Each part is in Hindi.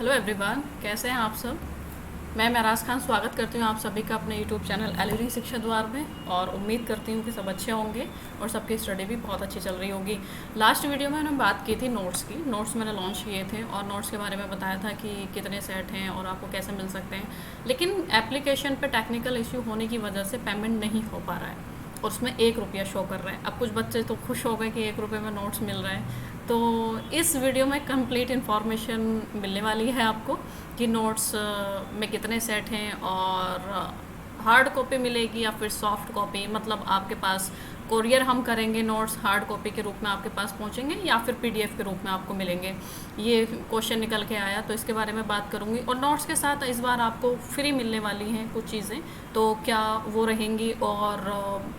हेलो एवरीवन, कैसे हैं आप सब। मैं महराज खान स्वागत करती हूँ आप सभी का अपने यूट्यूब चैनल एलईडी शिक्षा द्वार में। और उम्मीद करती हूँ कि सब अच्छे होंगे और सबकी स्टडी भी बहुत अच्छी चल रही होगी। लास्ट वीडियो में मैंने बात की थी नोट्स की। नोट्स मैंने लॉन्च किए थे और नोट्स के बारे में बताया था कि कितने सेट हैं और आपको कैसे मिल सकते हैं। लेकिन एप्लीकेशन पे टेक्निकल इश्यू होने की वजह से पेमेंट नहीं हो पा रहा है और उसमें 1 रुपया शो कर रहा है। अब कुछ बच्चे तो खुश हो गए कि 1 रुपये में नोट्स मिल रहा है। तो इस वीडियो में कंप्लीट इन्फॉर्मेशन मिलने वाली है आपको कि नोट्स में कितने सेट हैं और हार्ड कॉपी मिलेगी या फिर सॉफ्ट कॉपी, मतलब आपके पास कोरियर हम करेंगे, नोट्स हार्ड कॉपी के रूप में आपके पास पहुंचेंगे या फिर पीडीएफ के रूप में आपको मिलेंगे। ये क्वेश्चन निकल के आया तो इसके बारे में बात करूंगी। और नोट्स के साथ इस बार आपको फ्री मिलने वाली हैं कुछ चीज़ें, तो क्या वो रहेंगी और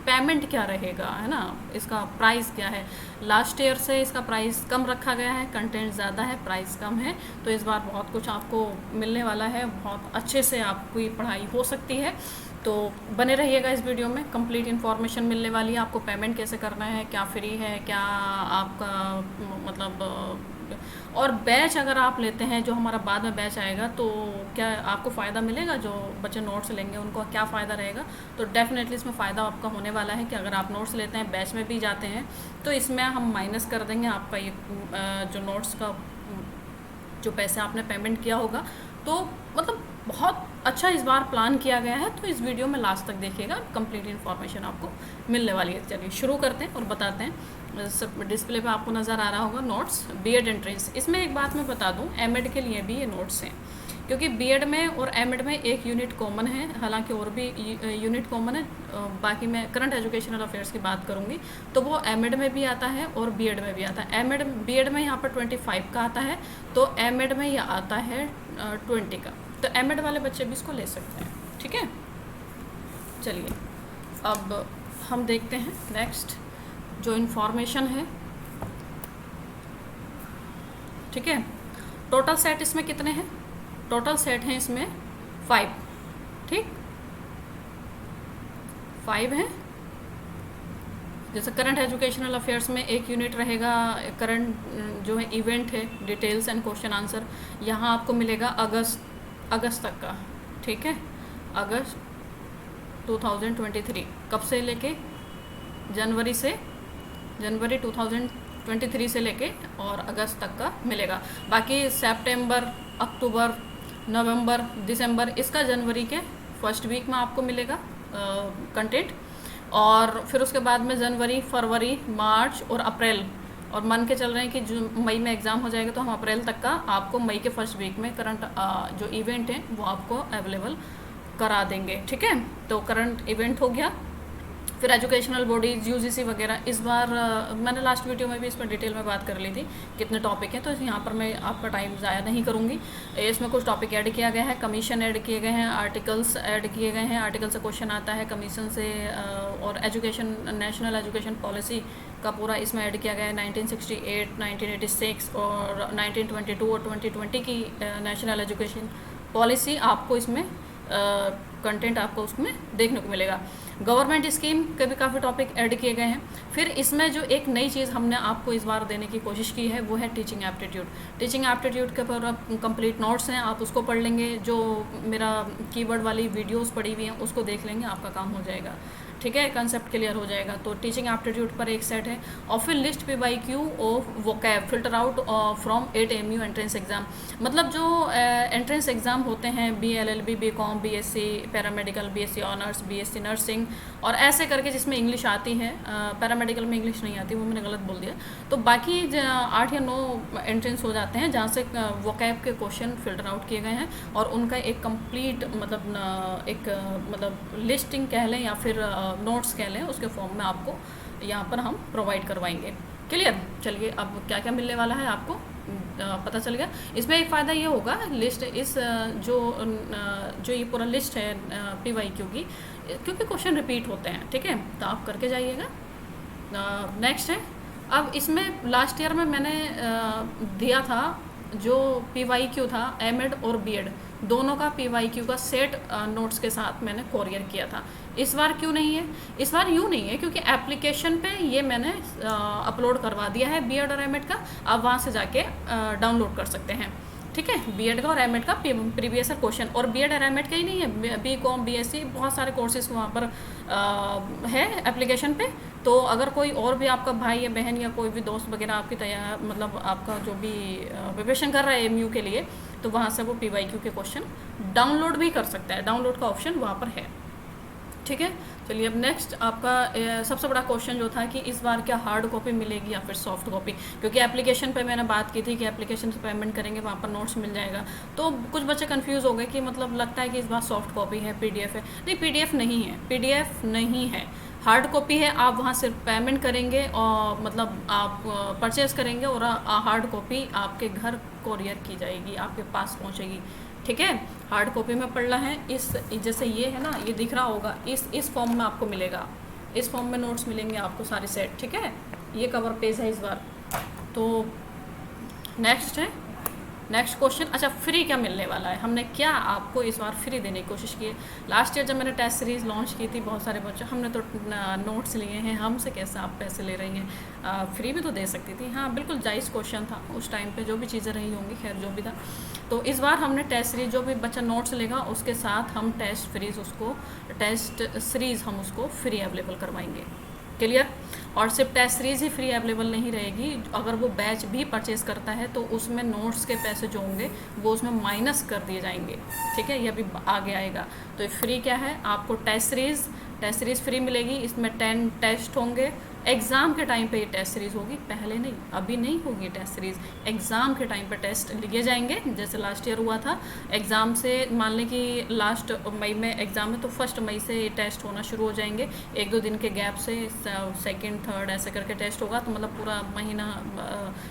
पेमेंट क्या रहेगा, है ना, इसका प्राइस क्या है। लास्ट ईयर से इसका प्राइस कम रखा गया है, कंटेंट ज़्यादा है, प्राइस कम है। तो इस बार बहुत कुछ आपको मिलने वाला है, बहुत अच्छे से आपकी पढ़ाई हो सकती है। तो बने रहिएगा इस वीडियो में, कंप्लीट इन्फॉर्मेशन मिलने वाली है। आपको पेमेंट कैसे करना है, क्या फ्री है, क्या आपका मतलब और बैच अगर आप लेते हैं, जो हमारा बाद में बैच आएगा, तो क्या आपको फ़ायदा मिलेगा। जो बच्चे नोट्स लेंगे उनको क्या फ़ायदा रहेगा। तो डेफिनेटली इसमें फ़ायदा आपका होने वाला है कि अगर आप नोट्स लेते हैं, बैच में भी जाते हैं, तो इसमें हम माइनस कर देंगे आपका ये जो नोट्स का जो पैसे आपने पेमेंट किया होगा। तो मतलब बहुत अच्छा इस बार प्लान किया गया है। तो इस वीडियो में लास्ट तक देखिएगा, कंप्लीट इन्फॉर्मेशन आपको मिलने वाली है। चलिए शुरू करते हैं और बताते हैं। सब डिस्प्ले पे आपको नज़र आ रहा होगा नोट्स बीएड एंट्रेंस। इसमें एक बात मैं बता दूं, एमएड के लिए भी ये नोट्स हैं, क्योंकि बीएड में और एमएड में एक यूनिट कॉमन है, हालांकि और भी यूनिट कॉमन है। बाकी मैं करंट एजुकेशनल अफेयर्स की बात करूंगी तो वो एमएड में भी आता है और बीएड में भी आता है। एमएड बीएड में यहाँ पर 25 का आता है, तो एमएड में यह आता है 20 का। तो एमएड वाले बच्चे भी इसको ले सकते हैं, ठीक है। चलिए अब हम देखते हैं नेक्स्ट जो इन्फॉर्मेशन है, ठीक है। टोटल सेट इसमें कितने हैं, टोटल सेट हैं इसमें 5, ठीक, 5 हैं। जैसे करंट एजुकेशनल अफेयर्स में एक यूनिट रहेगा करंट जो है इवेंट है, डिटेल्स एंड क्वेश्चन आंसर। यहाँ आपको मिलेगा अगस्त तक का, ठीक है। अगस्त 2023, कब से लेके जनवरी 2023 से लेके और अगस्त तक का मिलेगा। बाकी सितंबर, अक्टूबर, नवंबर, दिसंबर, इसका जनवरी के फर्स्ट वीक में आपको मिलेगा कंटेंट। और फिर उसके बाद में जनवरी, फरवरी, मार्च और अप्रैल, और मान के चल रहे हैं कि जो मई में एग्ज़ाम हो जाएगा तो हम अप्रैल तक का आपको मई के फर्स्ट वीक में करंट जो इवेंट है वो आपको अवेलेबल करा देंगे, ठीक है। तो करंट इवेंट हो गया। फिर एजुकेशनल बॉडीज, यूजीसी वगैरह, इस बार मैंने लास्ट वीडियो में भी इस पर डिटेल में बात कर ली थी कितने टॉपिक हैं, तो यहाँ पर मैं आपका टाइम ज़ाया नहीं करूँगी। इसमें कुछ टॉपिक ऐड किया गया है, कमीशन ऐड किए गए हैं, आर्टिकल्स ऐड किए गए हैं। आर्टिकल से क्वेश्चन आता है, कमीशन से, और एजुकेशन, नेशनल एजुकेशन पॉलिसी का पूरा इसमें ऐड किया गया है। 1968, 1986 और 1922 और 2020 की नेशनल एजुकेशन पॉलिसी आपको इसमें कंटेंट आपको उसमें देखने को मिलेगा। गवर्नमेंट स्कीम के भी काफ़ी टॉपिक ऐड किए गए हैं। फिर इसमें जो एक नई चीज़ हमने आपको इस बार देने की कोशिश की है वो है टीचिंग एप्टीट्यूड। टीचिंग एप्टीट्यूड के पूरा कंप्लीट नोट्स हैं, आप उसको पढ़ लेंगे। जो मेरा कीवर्ड वाली वीडियोस पड़ी हुई हैं उसको देख लेंगे, आपका काम हो जाएगा, ठीक है, कंसेप्ट क्लियर हो जाएगा। तो टीचिंग एप्टीट्यूड पर एक सेट है। और फिर list PYQ of vocab filter out from 8 AMU entrance exam, मतलब जो एंट्रेंस एग्जाम होते हैं BLLB, BCom, BSc paramedical, BSc honours, BSc nursing और ऐसे करके, जिसमें इंग्लिश आती है। पैरामेडिकल में इंग्लिश नहीं आती, वो मैंने गलत बोल दिया। तो बाकी 8 या 9 एंट्रेंस हो जाते हैं जहाँ से वोकैब के क्वेश्चन फिल्टर आउट किए गए हैं और उनका एक कंप्लीट मतलब लिस्टिंग कह लें या फिर नोट्स कह लें, उसके फॉर्म में आपको यहाँ पर हम प्रोवाइड करवाएंगे। क्लियर। चलिए अब क्या क्या मिलने वाला है आपको पता चल गया। इसमें एक फ़ायदा ये होगा, लिस्ट इस जो ये पूरा लिस्ट है PYQ की, क्योंकि क्वेश्चन रिपीट होते हैं, ठीक है, तो आप करके जाइएगा। नेक्स्ट है, अब इसमें लास्ट ईयर में मैंने दिया था जो PYQ था, एमएड और बीएड दोनों का PYQ का सेट नोट्स के साथ मैंने कोरियर किया था। इस बार क्यों नहीं है, इस बार यूँ नहीं है क्योंकि एप्लीकेशन पे ये मैंने अपलोड करवा दिया है बीएड और एमएड का। आप वहाँ से जाके डाउनलोड कर सकते हैं, ठीक है, बीएड का और एमएड का प्रीवियस ईयर क्वेश्चन। और बीएड और एमएड का ही नहीं है, बीकॉम, बीएससी, बहुत सारे कोर्सेज वहाँ पर है एप्लीकेशन पे। तो अगर कोई और भी आपका भाई या बहन या कोई भी दोस्त वगैरह आपकी तैयार मतलब आपका जो भी प्रिपरेशन कर रहा है एमयू के लिए, तो वहाँ से वो पीवाईक्यू के क्वेश्चन डाउनलोड भी कर सकता है। डाउनलोड का ऑप्शन वहाँ पर है। ठीक है, चलिए अब नेक्स्ट आपका सबसे बड़ा क्वेश्चन जो था कि इस बार क्या हार्ड कॉपी मिलेगी या फिर सॉफ्ट कॉपी, क्योंकि एप्लीकेशन पे मैंने बात की थी कि एप्लीकेशन से पेमेंट करेंगे वहाँ पर नोट्स मिल जाएगा। तो कुछ बच्चे कंफ्यूज हो गए कि मतलब लगता है कि इस बार सॉफ्ट कॉपी है, पीडीएफ है। नहीं, पीडीएफ नहीं है, पीडीएफ नहीं है, हार्ड कॉपी है। आप वहाँ सिर्फ पेमेंट करेंगे और मतलब आप परचेज़ करेंगे और हार्ड कॉपी आपके घर कोरियर की जाएगी, आपके पास पहुँचेगी। ठीक है, हार्ड कॉपी में पढ़ना है। इस जैसे ये है ना, ये दिख रहा होगा, इस फॉर्म में आपको मिलेगा, इस फॉर्म में नोट्स मिलेंगे आपको सारे सेट। ठीक है, ये कवर पेज है इस बार। तो नेक्स्ट है, नेक्स्ट क्वेश्चन। अच्छा, फ्री क्या मिलने वाला है, हमने क्या आपको इस बार फ्री देने की कोशिश की है। लास्ट ईयर जब मैंने टेस्ट सीरीज़ लॉन्च की थी, बहुत सारे बच्चे हमने तो नोट्स लिए हैं, हमसे कैसे आप पैसे ले रही हैं, फ्री भी तो दे सकती थी। हाँ, बिल्कुल जायज़ क्वेश्चन था उस टाइम पे, जो भी चीज़ें रही होंगी, खैर जो भी था। तो इस बार हमने टेस्ट सीरीज़, जो भी बच्चा नोट्स लेगा उसके साथ हम टेस्ट सीरीज़ हम उसको फ्री अवेलेबल करवाएंगे। क्लियर। और सिर्फ टेस्ट सीरीज़ ही फ्री अवेलेबल नहीं रहेगी, अगर वो बैच भी परचेज़ करता है तो उसमें नोट्स के पैसे जो होंगे वो उसमें माइनस कर दिए जाएंगे। ठीक है, ये अभी आगे आएगा। तो ये फ्री क्या है, आपको टेस्ट सीरीज़ फ्री मिलेगी। इसमें 10 टेस्ट होंगे। एग्ज़ाम के टाइम पे ये टेस्ट सीरीज़ होगी, पहले नहीं, अभी नहीं होगी टेस्ट सीरीज़। एग्ज़ाम के टाइम पे टेस्ट लिए जाएंगे, जैसे लास्ट ईयर हुआ था। एग्ज़ाम से मान लें कि लास्ट मई में एग्ज़ाम है, तो 1 मई से ये टेस्ट होना शुरू हो जाएंगे। 1-2 दिन के गैप से सेकंड, थर्ड ऐसे करके टेस्ट होगा। तो मतलब पूरा महीना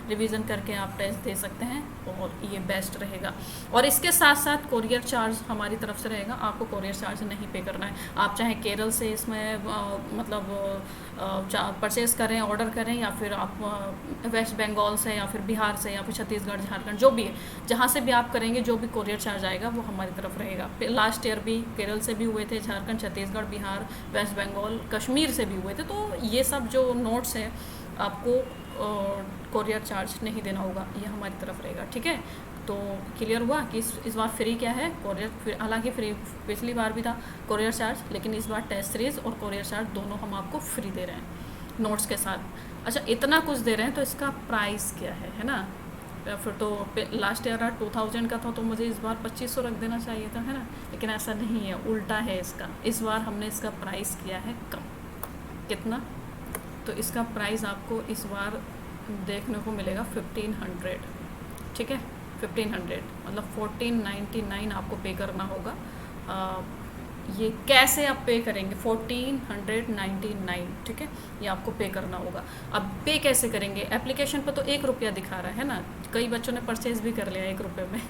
रिवीजन करके आप टेस्ट दे सकते हैं और ये बेस्ट रहेगा। और इसके साथ साथ कोरियर चार्ज हमारी तरफ से रहेगा, आपको कोरियर चार्ज नहीं पे करना है। आप चाहे केरल से इसमें मतलब परचेज़ करें, ऑर्डर करें, या फिर आप वेस्ट बंगाल से या फिर बिहार से या फिर छत्तीसगढ़, झारखंड, जो भी है, जहाँ से भी आप करेंगे, जो भी कोरियर चार्ज आएगा वो हमारी तरफ रहेगा। लास्ट ईयर भी केरल से भी हुए थे, झारखंड, छत्तीसगढ़, बिहार, वेस्ट बंगाल, कश्मीर से भी हुए थे। तो ये सब जो नोट्स हैं आपको कोरियर चार्ज नहीं देना होगा, ये हमारी तरफ रहेगा। ठीक है, तो क्लियर हुआ कि इस बार फ्री क्या है, कोरियर। हालांकि फ्री पिछली बार भी था कोरियर चार्ज, लेकिन इस बार टेस्ट सीरीज़ और कोरियर चार्ज दोनों हम आपको फ्री दे रहे हैं नोट्स के साथ। अच्छा, इतना कुछ दे रहे हैं तो इसका प्राइस क्या है ना। फिर तो लास्ट ईयर 2000 का था, तो मुझे इस बार 2500 रख देना चाहिए था, है ना। लेकिन ऐसा नहीं है, उल्टा है इसका। इस बार हमने इसका प्राइस किया है कम। कितना, तो इसका प्राइस आपको इस बार देखने को मिलेगा 1500। ठीक है, 1500 मतलब 1499 आपको पे करना होगा। ये कैसे आप पे करेंगे, 1499। ठीक है, ये आपको पे करना होगा। अब पे कैसे करेंगे, एप्लीकेशन पर तो 1 रुपया दिखा रहा है ना, कई बच्चों ने परचेज़ भी कर लिया 1 रुपये में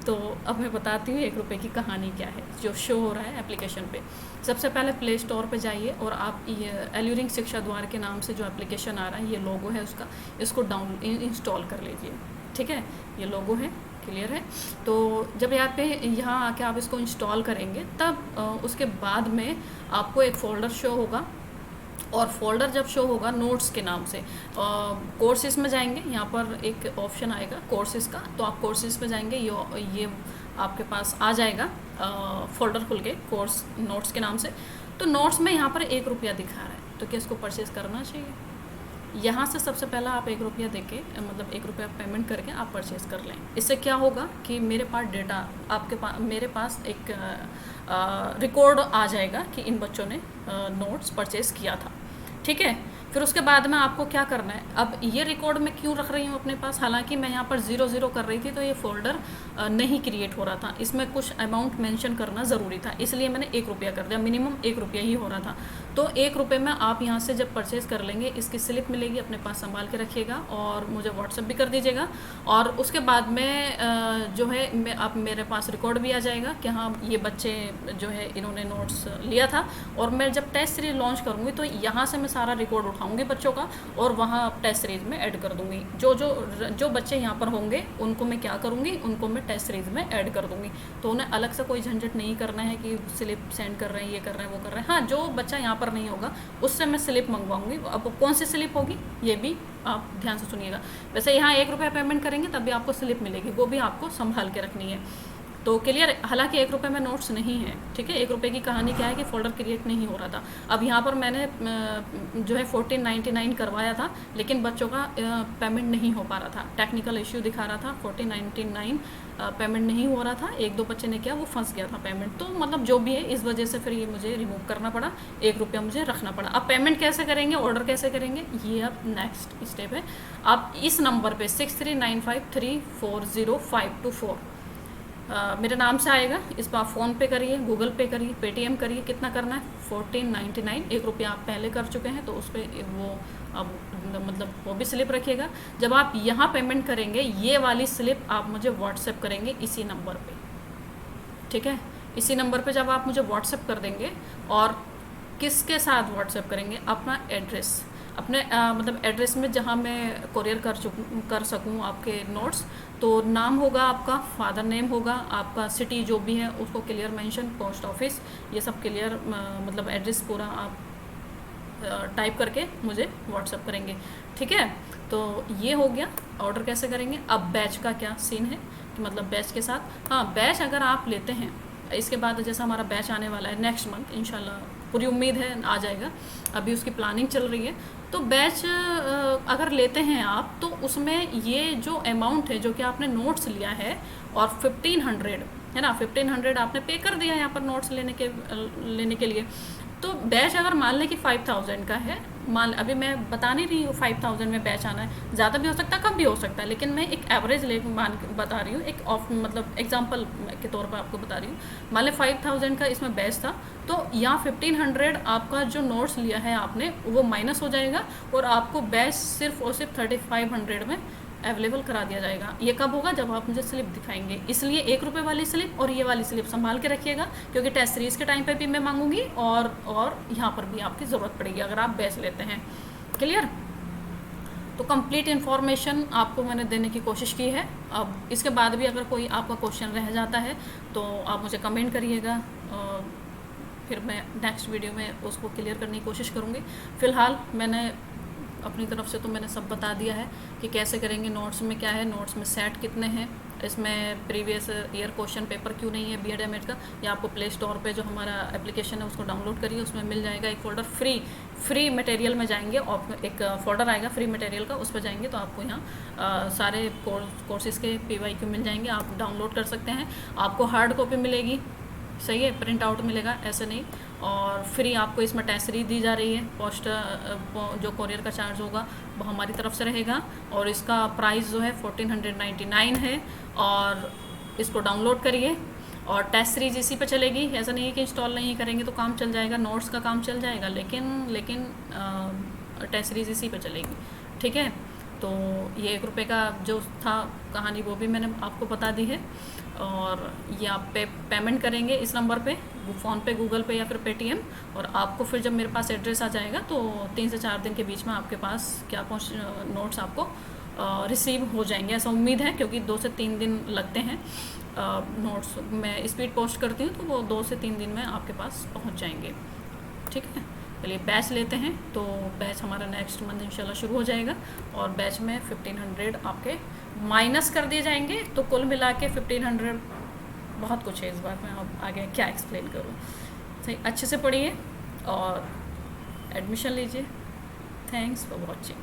तो अब मैं बताती हूँ 1 रुपये की कहानी क्या है जो शो हो रहा है एप्लीकेशन पे। सबसे पहले प्ले स्टोर पे जाइए और आप ये एल्यूरिंग शिक्षा द्वार के नाम से जो एप्लीकेशन आ रहा है, ये लोगो है उसका, इसको इंस्टॉल कर लीजिए। ठीक है, ये लोगो है, क्लियर है। तो जब यहाँ आके आप इसको इंस्टॉल करेंगे, तब उसके बाद में आपको एक फ़ोल्डर शो होगा, और फोल्डर जब शो होगा नोट्स के नाम से, कोर्सेज़ में जाएंगे, यहाँ पर एक ऑप्शन आएगा कोर्सेज़ का, तो आप कोर्सेज़ पे जाएंगे, ये आपके पास आ जाएगा फोल्डर खुल के कोर्स नोट्स के नाम से। तो नोट्स में यहाँ पर 1 रुपया दिखा रहा है, तो क्या इसको परचेज़ करना चाहिए। यहाँ से सबसे पहला आप 1 रुपया देके, मतलब 1 रुपया पेमेंट करके आप परचेज़ कर लें। इससे क्या होगा कि मेरे पास डेटा, मेरे पास एक रिकॉर्ड आ जाएगा कि इन बच्चों ने नोट्स परचेज़ किया था। ठीक है, फिर उसके बाद में आपको क्या करना है, अब ये रिकॉर्ड मैं क्यों रख रही हूँ अपने पास, हालांकि मैं यहाँ पर 0 कर रही थी तो ये फ़ोल्डर नहीं क्रिएट हो रहा था, इसमें कुछ अमाउंट मेंशन करना ज़रूरी था, इसलिए मैंने 1 रुपया कर दिया, मिनिमम 1 रुपया ही हो रहा था। तो 1 रुपये में आप यहाँ से जब परचेज़ कर लेंगे, इसकी स्लिप मिलेगी, अपने पास संभाल के रखिएगा और मुझे व्हाट्सअप भी कर दीजिएगा। और उसके बाद में जो है आप मेरे पास रिकॉर्ड भी आ जाएगा कि हाँ ये बच्चे जो है इन्होंने नोट्स लिया था। और मैं जब टेस्ट सीरीज लॉन्च करूँगी तो यहाँ से मैं सारा रिकॉर्ड उठाऊँगी दिखाऊंगी बच्चों का, और वहाँ टेस्ट सीरीज़ में ऐड कर दूंगी। जो बच्चे यहाँ पर होंगे उनको मैं क्या करूँगी, उनको मैं टेस्ट सीरीज़ में ऐड कर दूंगी। तो उन्हें अलग से कोई झंझट नहीं करना है कि स्लिप सेंड कर रहे हैं, ये कर रहे हैं, वो कर रहे हैं। हाँ, जो बच्चा यहाँ पर नहीं होगा उससे मैं स्लिप मंगवाऊंगी। अब कौन सी स्लिप होगी ये भी आप ध्यान से सुनिएगा। वैसे यहाँ 1 रुपये पेमेंट करेंगे तब भी आपको स्लिप मिलेगी, वो भी आपको संभाल के रखनी है। तो क्लियर, हालांकि 1 रुपये में नोट्स नहीं है, ठीक है। 1 रुपये की कहानी क्या है कि फ़ोल्डर क्रिएट नहीं हो रहा था। अब यहाँ पर मैंने जो है 1499 करवाया था, लेकिन बच्चों का पेमेंट नहीं हो पा रहा था, टेक्निकल इश्यू दिखा रहा था। 1499 पेमेंट नहीं हो रहा था। 1-2 बच्चे ने किया, वो फंस गया था पेमेंट। तो मतलब जो भी है, इस वजह से फिर ये मुझे रिमूव करना पड़ा, 1 रुपया मुझे रखना पड़ा। अब पेमेंट कैसे करेंगे, ऑर्डर कैसे करेंगे, ये अब नेक्स्ट स्टेप है। आप इस नंबर पे 6395340524 मेरे नाम से आएगा, इस पर आप फ़ोन पे करिए, गूगल पे करिए, पेटीएम करिए। कितना करना है, 1499, 1 रुपया आप पहले कर चुके हैं, तो उस पर वो अब मतलब वो भी स्लिप रखिएगा। जब आप यहाँ पेमेंट करेंगे, ये वाली स्लिप आप मुझे व्हाट्सएप करेंगे इसी नंबर पे, ठीक है। इसी नंबर पे जब आप मुझे व्हाट्सएप कर देंगे, और किसके साथ व्हाट्सएप करेंगे, अपना एड्रेस, अपने मतलब एड्रेस में जहाँ मैं कोरियर कर सकूँ आपके नोट्स। तो नाम होगा आपका, फादर नेम होगा आपका, सिटी जो भी है उसको क्लियर मेंशन, पोस्ट ऑफिस, ये सब क्लियर मतलब एड्रेस पूरा आप टाइप करके मुझे व्हाट्सएप करेंगे, ठीक है। तो ये हो गया ऑर्डर कैसे करेंगे। अब बैच का क्या सीन है कि मतलब बैच के साथ, हाँ बैच अगर आप लेते हैं, इसके बाद जैसा हमारा बैच आने वाला है नेक्स्ट मंथ, इंशाल्लाह पूरी उम्मीद है आ जाएगा, अभी उसकी प्लानिंग चल रही है। तो बैच अगर लेते हैं आप, तो उसमें ये जो अमाउंट है जो कि आपने नोट्स लिया है, और 1500 है ना, 1500 आपने पे कर दिया यहाँ पर नोट्स लेने के लिए। तो बैच अगर मान लें कि 5000 का है, अभी मैं बता नहीं रही हूँ 5000 में बैच आना है, ज़्यादा भी हो सकता है, कम भी हो सकता है, लेकिन मैं एक एवरेज बता रही हूँ, एक ऑफ मतलब एग्जांपल के तौर पर आपको बता रही हूँ। मान लें 5000 का इसमें बैच था, तो यहाँ 1500 आपका जो नोट्स लिया है आपने वो माइनस हो जाएगा, और आपको बैच सिर्फ और सिर्फ 3500 में अवेलेबल करा दिया जाएगा। ये कब होगा, जब आप मुझे स्लिप दिखाएंगे। इसलिए 1 रुपये वाली स्लिप और ये वाली स्लिप संभाल के रखिएगा, क्योंकि टेस्ट सीरीज़ के टाइम पे भी मैं मांगूंगी, और यहाँ पर भी आपकी ज़रूरत पड़ेगी अगर आप बैच लेते हैं। क्लियर। तो कंप्लीट इन्फॉर्मेशन आपको मैंने देने की कोशिश की है। अब इसके बाद भी अगर कोई आपका क्वेश्चन रह जाता है तो आप मुझे कमेंट करिएगा, फिर मैं नेक्स्ट वीडियो में उसको क्लियर करने की कोशिश करूँगी। फ़िलहाल मैंने अपनी तरफ से तो मैंने सब बता दिया है कि कैसे करेंगे। नोट्स में क्या है, नोट्स में सेट कितने हैं, इसमें प्रीवियस ईयर क्वेश्चन पेपर क्यों नहीं है बीएड एमएड का, या आपको प्ले स्टोर पे जो हमारा एप्लीकेशन है उसको डाउनलोड करिए, उसमें मिल जाएगा एक फ़ोल्डर फ्री मटेरियल में जाएंगे, और एक फ़ोल्डर आएगा फ्री मटेरियल का, उस पर जाएंगे तो आपको यहाँ सारे कोर्सेज़ के PYQ मिल जाएंगे, आप डाउनलोड कर सकते हैं। आपको हार्ड कॉपी मिलेगी, सही है, प्रिंट आउट मिलेगा, ऐसे नहीं। और फ्री आपको इसमें टेस्ट सीरीज दी जा रही है। पोस्ट जो कोरियर का चार्ज होगा वो हमारी तरफ से रहेगा, और इसका प्राइस जो है 1499 है। और इसको डाउनलोड करिए, और टेस्ट सीरीज इसी पे चलेगी। ऐसा नहीं है कि इंस्टॉल नहीं करेंगे तो काम चल जाएगा, नोट्स का काम चल जाएगा, लेकिन टेस्ट सीरीज इसी पे चलेगी, ठीक है। तो ये 1 रुपये का जो था कहानी वो भी मैंने आपको बता दी है। और ये आप पेमेंट करेंगे इस नंबर पे, फ़ोन पे, गूगल पे या फिर पेटीएम, और आपको फिर जब मेरे पास एड्रेस आ जाएगा तो 3 से 4 दिन के बीच में आपके पास नोट्स आपको रिसीव हो जाएंगे, ऐसा उम्मीद है, क्योंकि 2 से 3 दिन लगते हैं। नोट्स मैं स्पीड पोस्ट करती हूँ तो वो 2 से 3 दिन में आपके पास पहुँच जाएंगे, ठीक है। चलिए बैच लेते हैं। तो बैच हमारा नेक्स्ट मंथ इंशाल्लाह शुरू हो जाएगा, और बैच में 1500 आपके माइनस कर दिए जाएंगे, तो कुल मिला के 1500 बहुत कुछ है। इस बार मैं अब आगे क्या एक्सप्लेन करूँ। सही, अच्छे से पढ़िए और एडमिशन लीजिए। Thanks for watching.